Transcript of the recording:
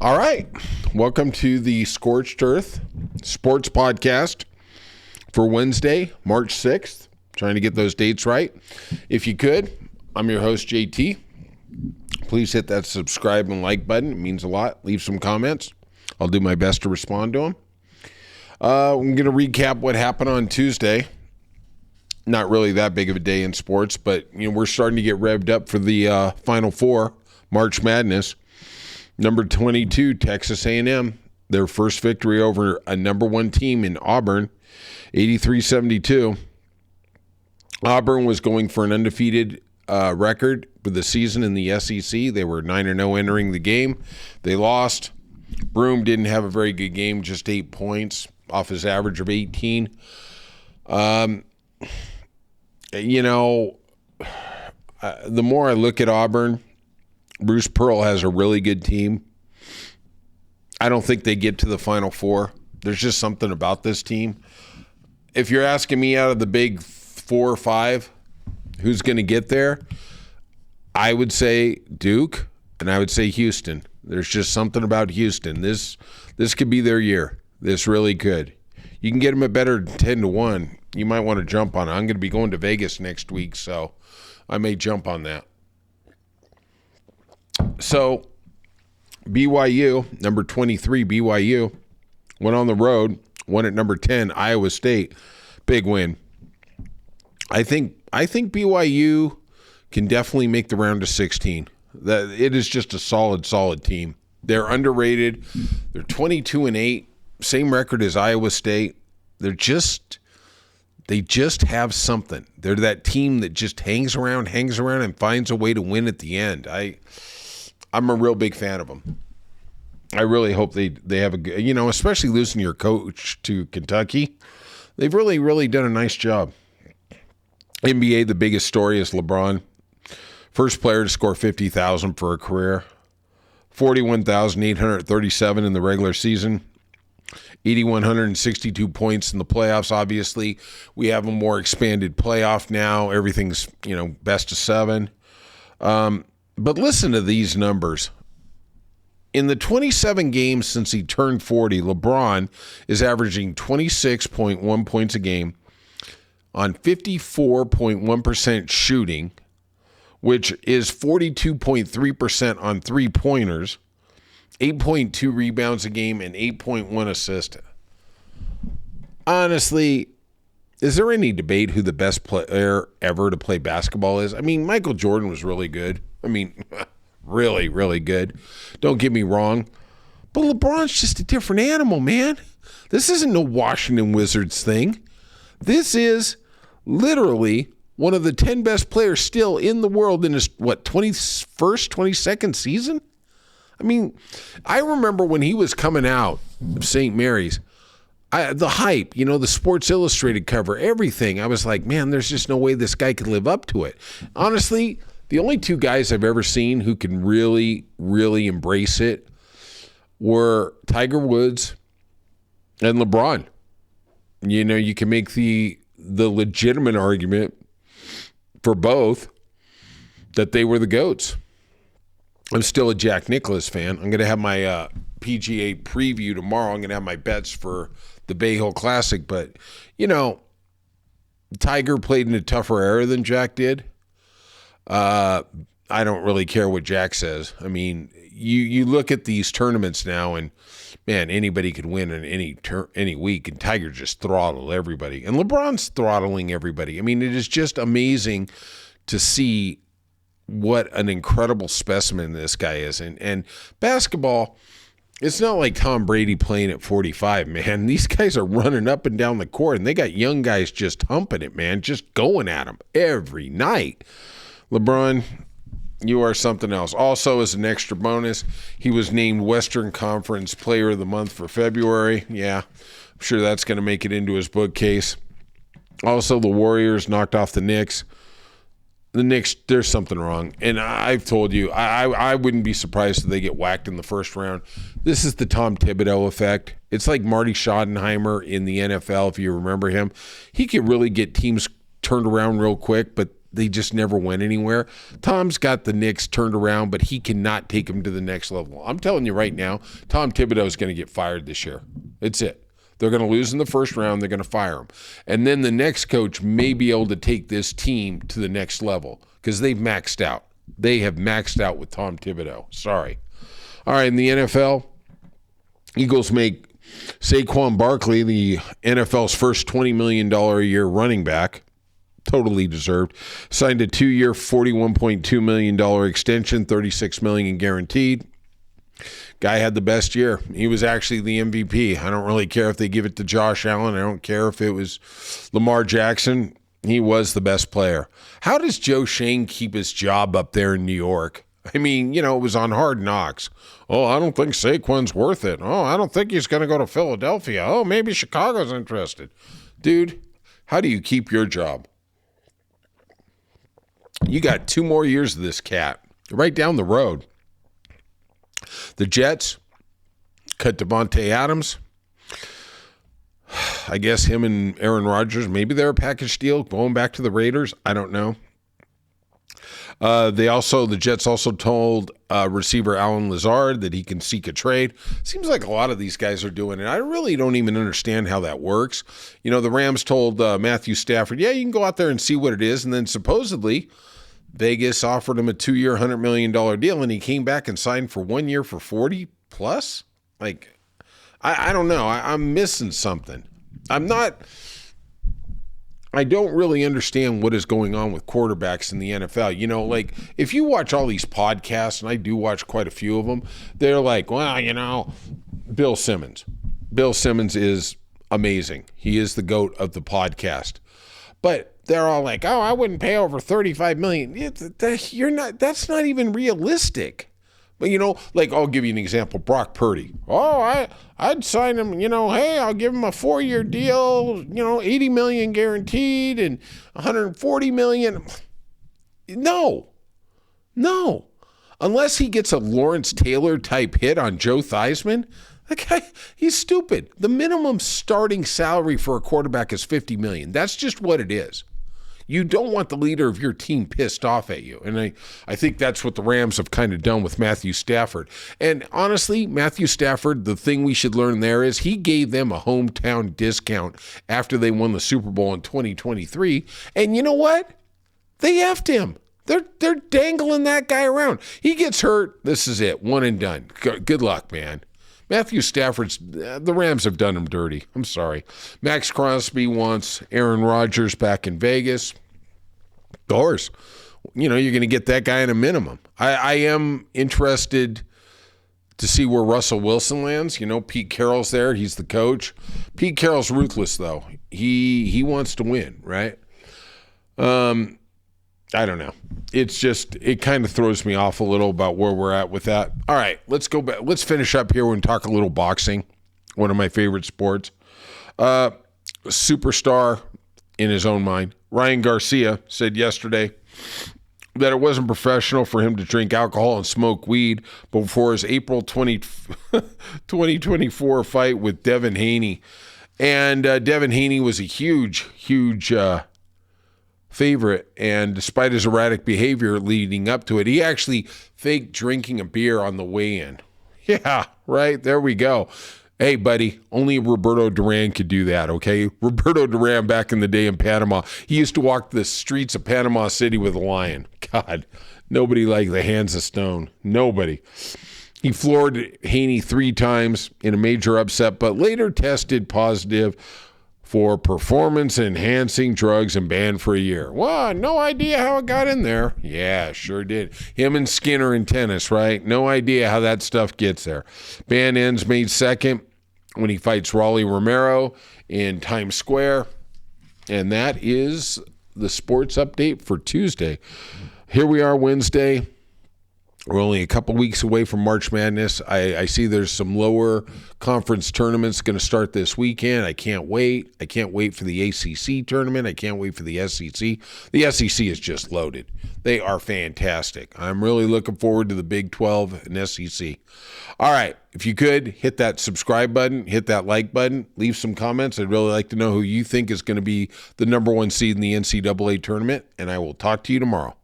All right. Welcome to the Scorched Earth Sports Podcast for Wednesday, March 6th. Trying to get those dates right. If you could, I'm your host, JT. Please hit that subscribe and like button. It means a lot. Leave some comments. I'll do my best to respond to them. I'm going to recap what happened on Tuesday. Not really that big of a day in sports, but we're starting to get revved up for the Final Four, March Madness. Number 22, Texas A&M, their first victory over a number one team in Auburn, 83-72. Auburn was going for an undefeated record for the season in the SEC. They were 9-0 entering the game. They lost. Broome didn't have a very good game, just 8 points off his average of 18. The more I look at Auburn, Bruce Pearl has a really good team. I don't think they get to the Final Four. There's just something about this team. If you're asking me out of the big 4 or 5, who's going to get there, I would say Duke, and I would say Houston. There's just something about Houston. This could be their year. This really could. You can get them a better 10-1. You might want to jump on it. I'm going to be going to Vegas next week, so I may jump on that. So, BYU, number 23, BYU, went on the road, won at number 10, Iowa State. Big win. I think BYU can definitely make the round of 16. It is just a solid team. They're underrated. They're 22-8, same record as Iowa State. They just have something. They're that team that just hangs around and finds a way to win at the end. I'm a real big fan of them. I really hope they have a good, especially losing your coach to Kentucky. They've really done a nice job. NBA, the biggest story is LeBron. First player to score 50,000 for a career. 41,837 in the regular season. 8,162 points in the playoffs. Obviously, we have a more expanded playoff now. Everything's, best of 7. But listen to these numbers. In the 27 games since he turned 40, LeBron is averaging 26.1 points a game on 54.1% shooting, which is 42.3% on three-pointers, 8.2 rebounds a game, and 8.1 assists. Honestly, is there any debate who the best player ever to play basketball is? I mean, Michael Jordan was really good. Really good. Don't get me wrong. But LeBron's just a different animal, man. This isn't no Washington Wizards thing. This is literally one of the 10 best players still in the world in his, 21st, 22nd season? I mean, I remember when he was coming out of St. Mary's, the hype, the Sports Illustrated cover, everything. I was like, man, there's just no way this guy could live up to it. Honestly, the only 2 guys I've ever seen who can really embrace it were Tiger Woods and LeBron. You can make the legitimate argument for both that they were the GOATs. I'm still a Jack Nicklaus fan. I'm going to have my PGA preview tomorrow. I'm going to have my bets for the Bay Hill Classic. But, Tiger played in a tougher era than Jack did. I don't really care what Jack says. I mean, you look at these tournaments now, and man, anybody could win in any week, and Tiger just throttled everybody, and LeBron's throttling everybody. I mean, it is just amazing to see what an incredible specimen this guy is. And basketball, it's not like Tom Brady playing at 45, man. These guys are running up and down the court, and they got young guys just humping it, man, just going at them every night. LeBron, you are something else. Also, as an extra bonus, he was named Western Conference Player of the Month for February. Yeah, I'm sure that's going to make it into his bookcase. Also, the Warriors knocked off the Knicks. The Knicks, there's something wrong. And I've told you, I wouldn't be surprised if they get whacked in the first round. This is the Tom Thibodeau effect. It's like Marty Schottenheimer in the NFL, if you remember him. He could really get teams turned around real quick, but they just never went anywhere. Tom's got the Knicks turned around, but he cannot take them to the next level. I'm telling you right now, Tom Thibodeau is going to get fired this year. It's it. They're going to lose in the first round. They're going to fire him. And then the next coach may be able to take this team to the next level because they've maxed out. They have maxed out with Tom Thibodeau. Sorry. All right, in the NFL, Eagles make Saquon Barkley the NFL's first $20 million a year running back. Totally deserved. Signed a 2-year, $41.2 million extension, $36 million guaranteed. Guy had the best year. He was actually the MVP. I don't really care if they give it to Josh Allen. I don't care if it was Lamar Jackson. He was the best player. How does Joe Shane keep his job up there in New York? I mean, it was on Hard Knocks. Oh, I don't think Saquon's worth it. Oh, I don't think he's going to go to Philadelphia. Oh, maybe Chicago's interested. Dude, how do you keep your job? You got 2 more years of this cat right down the road. The Jets cut Devontae Adams. I guess him and Aaron Rodgers, maybe they're a package deal going back to the Raiders. I don't know. The Jets also told receiver Alan Lazard that he can seek a trade. Seems like a lot of these guys are doing it. I really don't even understand how that works. The Rams told Matthew Stafford, yeah, you can go out there and see what it is. And then supposedly Vegas offered him a 2-year, $100 million deal, and he came back and signed for 1 year for 40 plus. Like, I don't know. I'm missing something. I don't really understand what is going on with quarterbacks in the NFL. Like if you watch all these podcasts, and I do watch quite a few of them, they're like, well, Bill Simmons. Bill Simmons is amazing. He is the GOAT of the podcast. But they're all like, oh, I wouldn't pay over $35 million. That's not even realistic. But, like I'll give you an example, Brock Purdy. Oh, I'd sign him, hey, I'll give him a 4-year deal, $80 million guaranteed and $140 million. No. Unless he gets a Lawrence Taylor type hit on Joe Theismann, that guy, he's stupid. The minimum starting salary for a quarterback is $50 million. That's just what it is. You don't want the leader of your team pissed off at you. And I think that's what the Rams have kind of done with Matthew Stafford. And honestly, Matthew Stafford, the thing we should learn there is he gave them a hometown discount after they won the Super Bowl in 2023. And you know what? They effed him. They're dangling that guy around. He gets hurt. This is it. One and done. Good luck, man. Matthew Stafford's, the Rams have done him dirty. I'm sorry. Max Crosby wants Aaron Rodgers back in Vegas. Of course. You're going to get that guy in a minimum. I am interested to see where Russell Wilson lands. Pete Carroll's there. He's the coach. Pete Carroll's ruthless, though. He wants to win, right? I don't know. It's just, it kind of throws me off a little about where we're at with that. All right, let's go back. Let's finish up here and talk a little boxing, one of my favorite sports. Superstar in his own mind, Ryan Garcia said yesterday that it wasn't professional for him to drink alcohol and smoke weed before his April 2024 fight with Devin Haney. And Devin Haney was a huge favorite, and despite his erratic behavior leading up to it, he actually faked drinking a beer on the weigh-in. Yeah, right, there we go. Hey, buddy, only Roberto Duran could do that, okay? Roberto Duran back in the day in Panama, he used to walk the streets of Panama City with a lion. God, nobody like the Hands of Stone. Nobody. He floored Haney 3 times in a major upset, but later tested positive for performance-enhancing drugs and banned for a year. Wow, no idea how it got in there. Yeah, sure did. Him and Skinner in tennis, right? No idea how that stuff gets there. Ban ends May 2nd when he fights Rolly Romero in Times Square. And that is the sports update for Tuesday. Here we are Wednesday. We're only a couple weeks away from March Madness. I see there's some lower conference tournaments going to start this weekend. I can't wait. I can't wait for the ACC tournament. I can't wait for the SEC. The SEC is just loaded. They are fantastic. I'm really looking forward to the Big 12 and SEC. All right. If you could, hit that subscribe button, hit that like button, leave some comments. I'd really like to know who you think is going to be the number one seed in the NCAA tournament, and I will talk to you tomorrow.